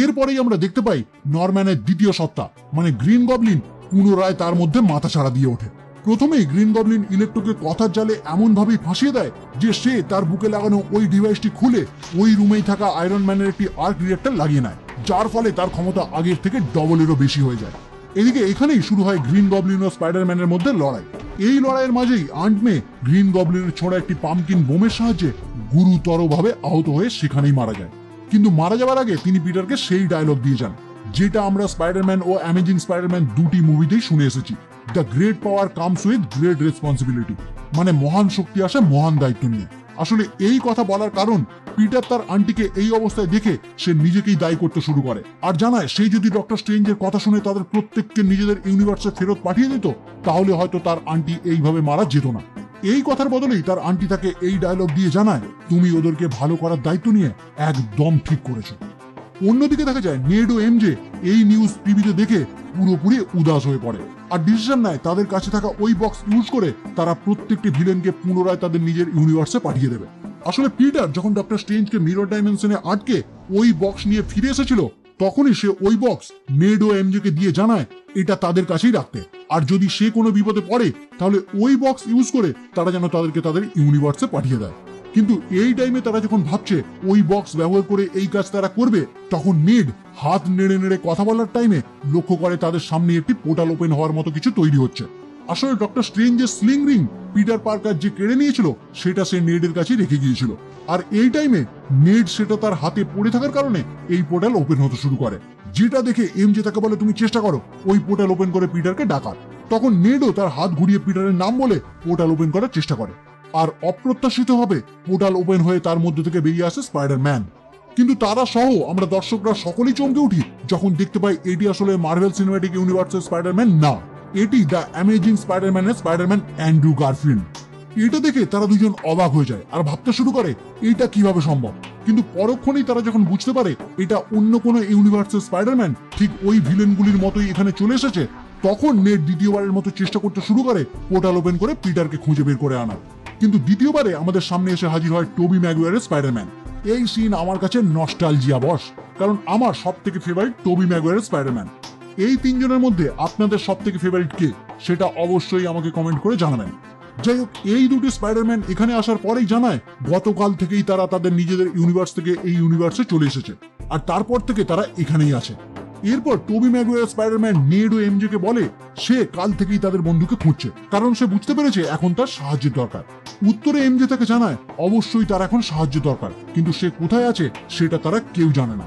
এরপরেই আমরা দেখতে পাই নরম্যানের দ্বিতীয় সত্তা মানে গ্রিন গবলিন পুনরায় তার মধ্যে মাথা ছাড়া দিয়ে ওঠে। প্রথমেই গ্রিন গবলিন ইলেকট্রোকে কথার জালে এমন ভাবেই ফাঁসিয়ে দেয় যে সে তার বুকে লাগানো ওই ডিভাইসটি খুলে ওই রুমেই থাকা আয়রন ম্যানের একটি আর্ক রিঅ্যাক্টর লাগিয়ে নেয়, যার ফলে তার ক্ষমতা আগের থেকে ডবলেরও বেশি হয়ে যায়। এদিকে এখানেই শুরু হয় গ্রিন গবলিন ও স্পাইডারম্যানের মধ্যে লড়াই। এই লড়াইয়ের মাঝেই আন্ট মে গ্রিন গবলিনের ছোড়া একটি পাম্পকিন বোমের সাহায্যে গুরুতরভাবে আহত হয়ে সেখানেই মারা যায়। কিন্তু মারা যাওয়ার আগে তিনি পিটারকে সেই ডায়লগ দিয়ে যান যেটা আমরা স্পাইডারম্যান ও অ্যামেজিং স্পাইডারম্যান দুটি মুভিতেই শুনে এসেছি, the great power comes with great responsibility, মানে মহান শক্তি আসে মহান দায়িত্ব নিয়ে। আসলে এই কথা বলার কারণ পিটার তার আন্টিকে এই অবস্থায় দেখে সে নিজেকেই দায়ী করতে শুরু করে আর জানায় সেই যদি ডক্টর স্ট্রেঞ্জের কথা শুনে তাদের প্রত্যেককে নিজেদের ইউনিভার্সে ফেরত পাঠিয়ে দিত, তাহলে হয়তো তার আন্টি এইভাবে মারা যেত না। এই কথার বদলেই তার আন্টি তাকে এই ডায়লগ দিয়ে জানায় তুমি ওদেরকে ভালো করার দায়িত্ব নিয়ে একদম ঠিক করেছো। অন্যদিকে দেখা যায় নেড ও এমজে এই নিউজ টিভিতে দেখে পুরোপুরি উদাস হয়ে পড়ে আর ডিসিশন নেয় তাদের কাছে থাকা ওই বক্স ইউজ করে তারা প্রত্যেকটি ভিলেনকে পুনরায় তাদের নিজের ইউনিভার্সে পাঠিয়ে দেবে। আসলে পিটার যখন ডক্টর স্ট্রেঞ্জকে মিরর ডাইমেনশনে আটকে ওই বক্স নিয়ে ফিরে এসেছিল, তখনই সে ওই বক্স নেড ও এমজেকে দিয়ে জানায় এটা তাদের কাছেই রাখতে, আর যদি সে কোনো বিপদে পড়ে তাহলে ওই বক্স ইউজ করে তারা যেন তাদেরকে তাদের ইউনিভার্সে পাঠিয়ে দেয়। কিন্তু এই টাইমে তারা যখন ভাবছে ওই বক্স ব্যবহার করে এই কাজ তারা করবে, তখন নেড হাত নেড়ে নেড়ে কথা বলার টাইমে লক্ষ্য করে তাদের সামনে একটি পোর্টাল ওপেন হওয়ার মতো কিছু তৈরি হচ্ছে। আসলে ডক্টর স্ট্রেঞ্জের স্লিং রিং পিটার পার্কার যে কেড়ে নিয়েছিল সেটা সে নেডের কাছে রেখে গিয়েছিল, আর এই টাইমে নেড সেটা তার হাতে পড়ে থাকার কারণে এই পোর্টাল ওপেন হতে শুরু করে। যেটা দেখে এমজে তাকে বলে তুমি চেষ্টা করো ওই পোর্টাল ওপেন করে পিটারকে ডাকার। তখন নেডও তার হাত ঘুরিয়ে পিটারের নাম বলে পোর্টাল ওপেন করার চেষ্টা করে, আর অপ্রত্যাশিতভাবে পোর্টাল ওপেন হয়ে তার মধ্যে থেকে বেরিয়ে আসে স্পাইডারম্যান। কিন্তু তারা সহ আমরা দর্শকরা সকলেই চমকে উঠি যখন দেখতে পাই এটি আসলে মার্ভেল সিনেম্যাটিক ইউনিভার্সের স্পাইডারম্যান না, এটি দ্য অ্যামেজিং স্পাইডারম্যানের স্পাইডারম্যান অ্যান্ড্রু গারফিল্ড। এটা দেখে তারা দুজন অবাক হয়ে যায় আর ভাবতে শুরু করে এটা কিভাবে সম্ভব। কিন্তু পরক্ষণেই তারা যখন বুঝতে পারে এটা অন্য কোনো ইউনিভার্সের স্পাইডারম্যান ঠিক ওই ভিলেনগুলির মতোই এখানে চলে এসেছে, তখন নেড দ্বিতীয়বারের মতো চেষ্টা করতে শুরু করে পোর্টাল ওপেন করে পিটারকে খুঁজে বের করে আনা। কিন্তু দ্বিতীয়বারে আমাদের সামনে এসে হাজির হয় টোবি ম্যাগুয়ারের স্পাইডারম্যান। এই সিন আমার কাছে নস্টালজিয়া বস, কারণ আমার সব থেকে ফেভারিট টোবি ম্যাগুয়ারের স্পাইডারম্যান। এই তিনজনের মধ্যে আপনাদের সব থেকে ফেভারিট কে সেটা অবশ্যই আমাকে কমেন্ট করে জানাবেন। যাই হোক, এই দুটি স্পাইডারম্যান এখানে আসার পরেই জানায় গতকাল থেকেই তারা তাদের নিজেদের ইউনিভার্স থেকে এই ইউনিভার্সে চলে এসেছে, আর তারপর থেকে তারা এখানেই আছে। এরপর টোবি ম্যাগুয়ার স্পাইডারম্যান নেড ও এমজে কে বলে সে কাল থেকেই তাদের বন্ধুকে খুঁজছে, কারণ সে বুঝতে পেরেছে এখন তার সাহায্যের দরকার। উত্তরে এমজে তাকে জানায় অবশ্যই তার এখন সাহায্য দরকার, কিন্তু সে কোথায় আছে সেটা তারা কেউ জানে না।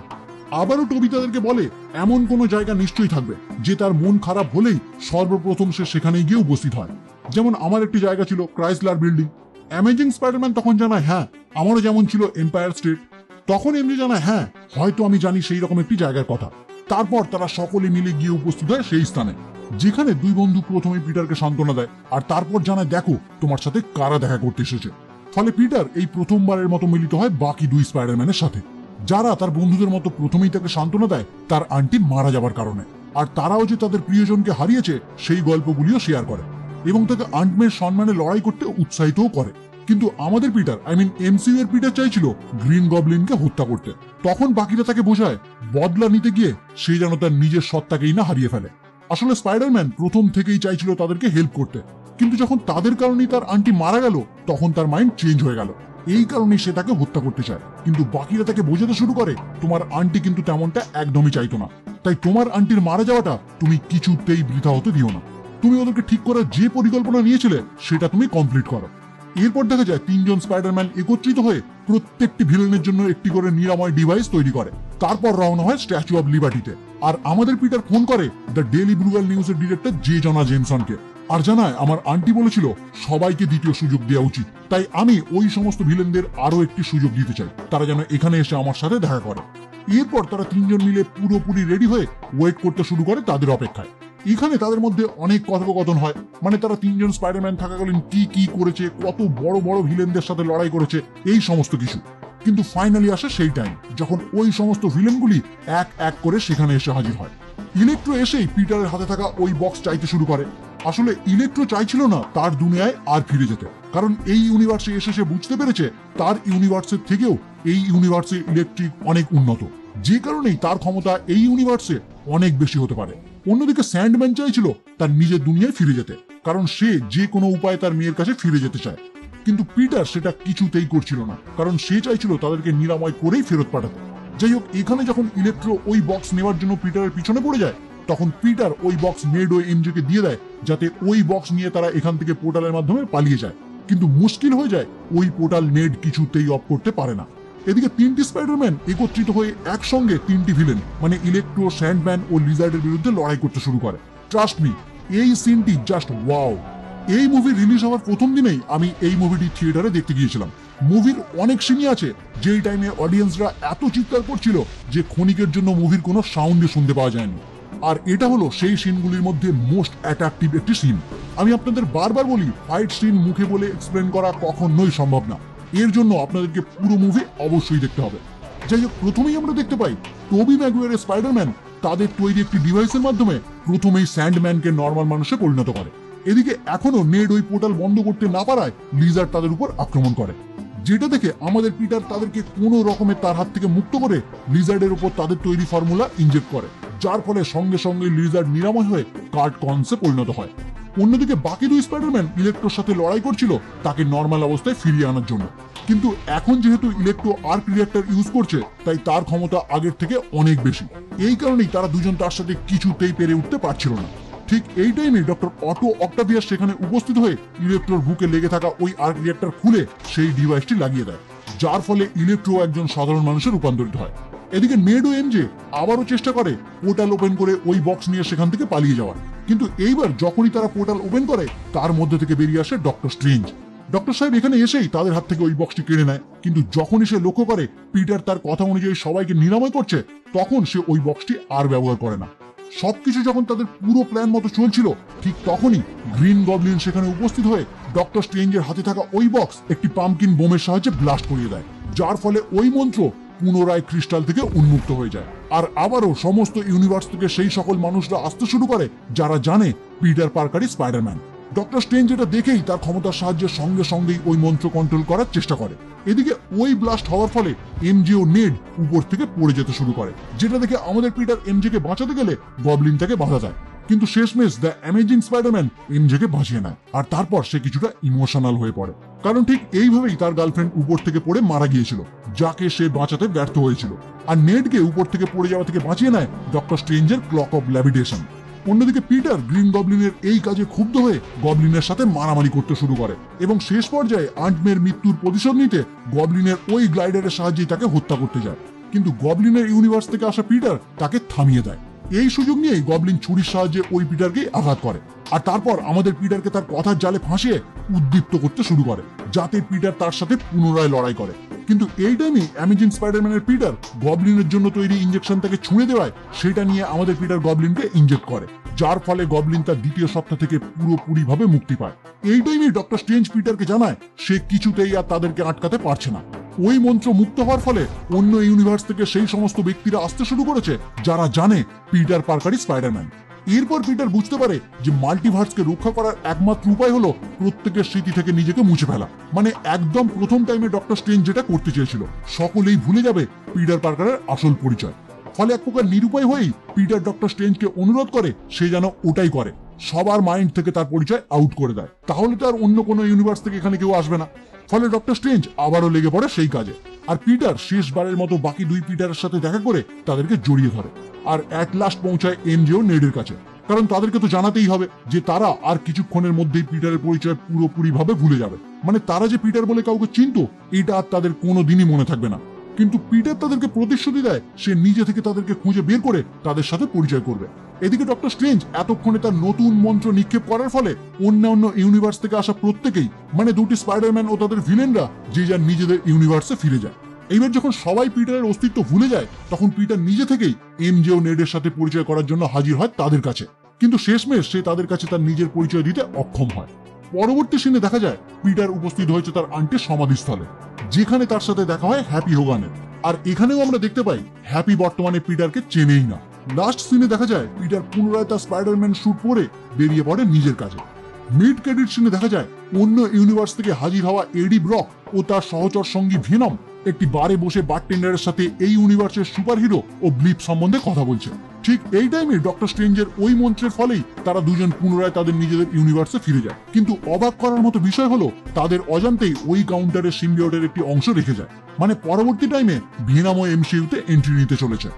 আবারও টোবি তাদেরকে বলে এমন কোনো জায়গা নিশ্চয়ই থাকবে যে তার মন খারাপ হলেই সর্বপ্রথম সে সেখানে গিয়ে উপস্থিত হয়। যেমন আমার একটি জায়গা ছিল ক্রাইসলার বিল্ডিং। অ্যামেজিং স্পাইডারম্যান তখন জানায় হ্যাঁ আমারও যেমন ছিল এম্পায়ার স্টেট। তখন এমনি জানায় হ্যাঁ হয়তো আমি জানি সেই রকম একটি জায়গার কথা। তারপর তারা সকলে মিলে গিয়ে উপস্থিত হয় সেই স্থানে, যেখানে দুই বন্ধু প্রথমে পিটারকে সান্ত্বনা দেয় আর তারপর জানায় দেখো তোমার সাথে কারা দেখা করতে এসেছে। ফলে পিটার এই প্রথমবারের মতো মিলিত হয় বাকি দুই স্পাইডারম্যানের সাথে, যারা তার বন্ধুদের মতো প্রথমেই তাকে সান্ত্বনা দেয় তার আন্টি মারা যাবার কারণে, আর তারাও যে তাদের প্রিয়জনকে হারিয়েছে সেই গল্পগুলিও শেয়ার করে এবং তাকে আন্টম্যানের সম্মানে লড়াই করতে উৎসাহিতও করে। কিন্তু আমাদের পিটার এমসিইউ এর পিটার চাইছিল গ্রিন গবলিনকে হত্যা করতে। তখন বাকিরা তাকে বোঝায় বদলা নিতে গিয়ে সে যেন তার নিজের সত্তাকেই না হারিয়ে ফেলে। আসলে স্পাইডারম্যান প্রথম থেকেই চাইছিল তাদেরকে হেল্প করতে, কিন্তু যখন তাদের কারণেই তার আন্টি মারা গেল তখন তার মাইন্ড চেঞ্জ হয়ে গেল। এই কারণেই সে তাকে হত্যা করতে চায়, কিন্তু বাকিরা তাকে বোঝাতে শুরু করে তোমার আন্টি কিন্তু তেমনটা একদমই চাইতো না, তাই তোমার আন্টির মারা যাওয়াটা তুমি কিছুতেই বৃথা হতে দিও না। তুমি ওদেরকে ঠিক করার যে পরিকল্পনা নিয়েছিলে সেটা তুমি কমপ্লিট করো। এরপর দেখা যায় তিনজন স্পাইডারম্যান একত্রিত হয়ে প্রত্যেকটি ভিলেনের জন্য একটি করে নিরাময় ডিভাইস তৈরি করে। তারপর রওনা হয় স্ট্যাচু অব লিবার্টিতে, আর আমাদের পিটার ফোন করে দ্য ডেইলি ব্লুগাল নিউজের ডিরেক্টর জে জনা জেমসনকে, আর জানায় আমার আন্টি বলেছিল সবাইকে দ্বিতীয় সুযোগ দেওয়া উচিত, তাই আমি ওই সমস্ত ভিলেনদের আরো একটি সুযোগ দিতে চাই, তারা যেন এখানে এসে আমার সাথে দেখা করে। এরপর তারা তিনজন মিলে পুরোপুরি রেডি হয়ে ওয়েট করতে শুরু করে তাদের অপেক্ষায়। এখানে তাদের মধ্যে অনেক কথোপকথন হয়, তারা তিনজন স্পাইডারম্যান থাকাকালীন কি কি করেছে, কত বড় বড় ভিলেনদের সাথে লড়াই করেছে, এই সমস্ত কিছু। কিন্তু ফাইনালি আসে সেই টাইম যখন ওই সমস্ত ভিলেনগুলি এক এক করে সেখানে এসে হাজির হয়। ইলেকট্রো এসেই পিটারের হাতে থাকা ওই বক্স চাইতে শুরু করে। আসলে ইলেকট্রো চাইছিল না তার দুনিয়ায় আর ফিরে যেতে, কারণ এই ইউনিভার্সে এসে সে বুঝতে পেরেছে তার ইউনিভার্সের থেকেও এই ইউনিভার্সে ইলেকট্রিক অনেক উন্নত, যে কারণেই তার ক্ষমতা এই ইউনিভার্সে অনেক বেশি হতে পারে। অন্যদিকে স্যান্ডম্যান চাইছিল তার নিজের দুনিয়ায় ফিরে যেতে, কারণ সে যে কোনো উপায়ে তার মেয়ের কাছে ফিরে যেতে চায়। কিন্তু পিটার সেটা কিছুতেই করছিল না, কারণ সে চাইছিল তাদেরকে নিরাময় করেই ফেরত পাঠাতে। যাই হোক, এখানে যখন ইলেকট্রো ওই বক্স নেওয়ার জন্য পিটারের পিছনে পড়ে যায়, তখন পিটার ওই বক্স নেড ও এমজেকে দিয়ে দেয় যাতে ওই বক্স নিয়ে তারা এখান থেকে পোর্টালের মাধ্যমে পালিয়ে যায়। কিন্তু মুশকিল হয়ে যায়, ওই পোর্টাল নেড কিছুতেই অফ করতে পারে না। এদিকে তিনটি স্পাইডারম্যান একত্রিত হয়ে একসঙ্গে তিনটি ভিলেন ইলেকট্রো, স্যান্ডম্যান ও লিজার্ডের বিরুদ্ধে লড়াই করতে শুরু করে। ট্রাস্ট মি, এই সিনটি জাস্ট ওয়াও। এই মুভি রিলিজ হওয়ার প্রথম দিনেই আমি এই মুভিটি থিয়েটারে দেখতে গিয়েছিলাম। মুভির অনেক সিনই আছে যেই টাইমে অডিয়েন্সরা এত চিৎকার করছিল যে ক্ষণিকের জন্য মুভির কোনো সাউন্ডে শুনতে পাওয়া যায়নি। আর এটা হলো সেই সিনগুলির মধ্যে মোস্ট অ্যাট্রাকটিভ একটি সিন। আমি আপনাদের বারবার বলি, ফাইট সিন মুখে বলে এক্সপ্লেন করা কখনোই সম্ভব না, এর জন্য আপনাদেরকে পুরো মুভি অবশ্যই দেখতে হবে। যাই হোক, প্রথমেই আমরা দেখতে পাই টোবি ম্যাগুয়ারের স্পাইডারম্যান তাদের তৈরি একটি ডিভাইসের মাধ্যমে প্রথমেই স্যান্ডম্যানকে নর্মাল মানুষে পরিণত করে। এদিকে এখনো নেড ওই পোর্টাল বন্ধ করতে না পারায় লিজার্ড তাদের উপর আক্রমণ করে, যেটা দেখে আমাদের পিটার তাদেরকে কোনো রকমের তার হাত থেকে মুক্ত করে লিজার্ডের উপর তাদের তৈরি ফর্মুলা ইনজেক্ট করে, যার ফলে সঙ্গে সঙ্গে লিজার্ড নিরাময় হয়ে কার্ড কনসে পরিণত হয়। অন্যদিকে বাকি দুই স্পাইডারম্যান ইলেকট্রোর সাথে লড়াই করছিল তাকে নর্মাল অবস্থায় ফিরিয়ে আনার জন্য, কিন্তু এখন যেহেতু ইলেকট্রো আর্ক রিঅ্যাক্টর ইউজ করছে তাই তার ক্ষমতা আগের থেকে অনেক বেশি। এই কারণেই তারা দুজন তার সাথে কিছুতেই পেরে উঠতে পারছিল না। ঠিক এই টাইমে ডক্টর অটো অক্টাভিয়াস সেখানে উপস্থিত হয়ে ইলেকট্রোর বুকে লেগে থাকা ওই আর্ক রিঅ্যাক্টর খুলে সেই ডিভাইসটি লাগিয়ে দেয়, যার ফলে ইলেকট্রো একজন সাধারণ মানুষে রূপান্তরিত হয়। এদিকে নেড ও এমজে আবারও চেষ্টা করে পোর্টাল ওপেন করে ওই বক্স নিয়ে সেখান থেকে পালিয়ে যাওয়ার, কিন্তু এইবার যখনই তারা পোর্টাল ওপেন করে তার মধ্যে থেকে বেরিয়ে আসে ডক্টর স্ট্রেঞ্জ। ডক্টর সাহেব এখানে এসেই তাদের হাত থেকে ওই বক্সটি কেড়ে নেয়, কিন্তু যখনই সে লক্ষ্য করে পিটার তার কথা অনুযায়ী সবাইকে নিরাময় করছে, তখন সে ওই বক্সটি আর ব্যবহার করে না। সবকিছু যখন তাদের পুরো প্ল্যান মতো চলছিল, ঠিক তখনই গ্রিন গবলিন সেখানে উপস্থিত হয়ে ডক্টর স্ট্রেঞ্জের হাতে থাকা ওই বক্স একটি পাম্পকিন বোমের সাহায্যে ব্লাস্ট করিয়ে দেয়, যার ফলে ওই মন্ত্র পুনরায় ক্রিস্টাল থেকে উন্মুক্ত হয়ে যায়। আর আবারও সমস্ত ইউনিভার্স থেকে সেই সকল মানুষরা আসতে শুরু করে যারা জানে পিটার পার্কারই স্পাইডারম্যান। ডক্টর স্ট্রেঞ্জ এটা দেখেই তার ক্ষমতার সাহায্যে সঙ্গে সঙ্গেই ওই মন্ত্র কন্ট্রোল করার চেষ্টা করে। এদিকে ওই ব্লাস্ট হওয়ার ফলে এমজে ও নেড উপর থেকে পড়ে যেতে শুরু করে, যেটা দেখে আমাদের পিটার এমজে কে বাঁচাতে গেলে গবলিন তাকে বাধা দেয়, কিন্তু শেষমেশ দ্য অ্যামেজিং স্পাইডারম্যান এমজে কে বাঁচিয়ে নেয়। আর তারপর সে কিছুটা ইমোশনাল হয়ে পড়ে, কারণ ঠিক এইভাবেই তার গার্লফ্রেন্ড উপর থেকে পড়ে মারা গিয়েছিল, যাকে সে বাঁচাতে ব্যর্থ হয়েছিল। আর নেডকে উপর থেকে পড়ে যাওয়া থেকে বাঁচিয়ে নেয় ডক্টর স্ট্রেঞ্জের ক্লক অফ লেভিটেশন। অন্যদিকে পিটার গ্রিন গবলিনের এই কাজে ক্ষুব্ধ হয়ে গবলিনের সাথে মারামারি করতে শুরু করে এবং শেষ পর্যায়ে আন্ট মের মৃত্যুর প্রতিশোধ নিতে গবলিনের ওই গ্লাইডারের সাহায্যে তাকে হত্যা করতে যায়, কিন্তু গবলিনের ইউনিভার্স থেকে আসা পিটার তাকে থামিয়ে দেয়। এই সুযোগ নিয়েই গবলিন ছুরির সাহায্যে ওই পিটারকে আঘাত করে, আর তারপর আমাদের পিটারকে তার কথার জালে ফাঁসিয়ে উদ্দীপ্ত করতে শুরু করে, যাতে পিটার তার সাথে পুনরায় লড়াই করে। কিন্তু এই টাইমে অ্যামেজিং স্পাইডারম্যানের পিটার গবলিনের জন্য তৈরি ইনজেকশন তাকে ছুঁড়ে দেওয়ায় সেটা নিয়ে আমাদের পিটার গবলিনকে ইনজেক্ট করে, যার ফলে গবলিন তার দ্বিতীয় সত্তা থেকে পুরোপুরিভাবে মুক্তি পায়। এই টাইমে ডক্টর স্ট্রেঞ্জ পিটারকে জানায় সে কিছুতেই আর তাদেরকে আটকাতে পারছে না। ওই মন্ত্র মুক্ত হওয়ার ফলে অন্য ইউনিভার্স থেকে সেই সমস্ত ব্যক্তিরা আসতে শুরু করেছে যারা জানে পিটার পার্কারই স্পাইডারম্যান। এরপর পিটার বুঝতে পারে যে মাল্টিভার্সকে রক্ষা করার একমাত্র উপায় হলো প্রত্যেকের স্মৃতি থেকে নিজেকে মুছে ফেলা, মানে একদম প্রথম টাইমে ডক্টর স্ট্রেঞ্জ যেটা করতে চেয়েছিল, সকলেই ভুলে যাবে পিটার পার্কারের আসল পরিচয়। ফলে এক প্রকার নিরুপায় হয়েই পিটার ডক্টর স্ট্রেঞ্জকে অনুরোধ করে সে যেন ওটাই করে, সবার মাইন্ড থেকে তার পরিচয় আউট করে দেয়, তাহলে তো আর অন্য কোনো ইউনিভার্স থেকে এখানে কেউ আসবে না। ফলে ডক্টর স্ট্রেঞ্জ আবারও লেগে পড়ে সেই কাজে, আর পিটার শেষবারের মতো বাকি দুই পিটারের সাথে দেখা করে তাদেরকে জড়িয়ে ধরে, আর অ্যাট লাস্ট পৌঁছায় এমজে ও নেডের কাছে, কারণ তাদেরকে তো জানাতেই হবে যে তারা আর কিছুক্ষণের মধ্যেই পিটারের পরিচয় পুরোপুরি ভাবে ভুলে যাবে, মানে তারা যে পিটার বলে কাউকে চিনতো এটা আর তাদের কোনোদিনই মনে থাকবে না। কিন্তু পিটার তাদেরকে প্রতিশ্রুতি দেয় সে নিজে থেকে তাদেরকে খুঁজে বের করে তাদের সাথে পরিচয় করবে। এদিকে ডক্টর স্ট্রেঞ্জ এতক্ষণে তার নতুন মন্ত্র নিক্ষেপ করার ফলে অন্যান্য ইউনিভার্স থেকে আসা প্রত্যেকেই, মানে দুটি স্পাইডারম্যান ও তাদের ভিলেনরা, যে যার নিজেদের ইউনিভার্সে ফিরে যায়। এইবার যখন সবাই পিটারের অস্তিত্ব ভুলে যায়, তখন পিটার নিজে থেকেই এমজে ও নেডের সাথে পরিচয় করার জন্য হাজির হয় তাদের কাছে, কিন্তু শেষমেশ সে তাদের কাছে তার নিজের পরিচয় দিতে অক্ষম হয়। পরবর্তী সিনে দেখা যায় পিটার উপস্থিত হয়েছে তার আন্টির সমাধিস্থলে, যেখানে তার সাথে দেখা হয় হ্যাপি হোগানের, আর এখানেও আমরা দেখতে পাই হ্যাপি বর্তমানে পিটারকে চেনেই না। লাস্ট সিনে দেখা যায় পিটার পুনরায় তার স্পাইডারম্যান স্যুট পরে বেরিয়ে পড়ে নিজের কাজে। মিড ক্রেডিট সিনে দেখা যায় অন্য ইউনিভার্স থেকে হাজির হওয়া এডি ব্রক ও তার সহচর সঙ্গী ভেনম একটি বারে বসে বারটেন্ডারের সাথে এই ইউনিভার্সের সুপারহিরো ও ব্লিপ সম্বন্ধে কথা বলছে। ঠিক এই টাইমে ডক্টর স্ট্রেঞ্জের ওই মন্ত্রের ফলেই তারা দুজন পুনরায় তাদের নিজেদের ইউনিভার্সে ফিরে যায়, কিন্তু অবাক করার মতো বিষয় হলো তাদের অজান্তেই ওই কাউন্টারের সিম্বিওটের একটি অংশ রেখে যায়, মানে পরবর্তী টাইমে ভেনম ও এমসিইউতে এন্ট্রি নিতে চলেছে।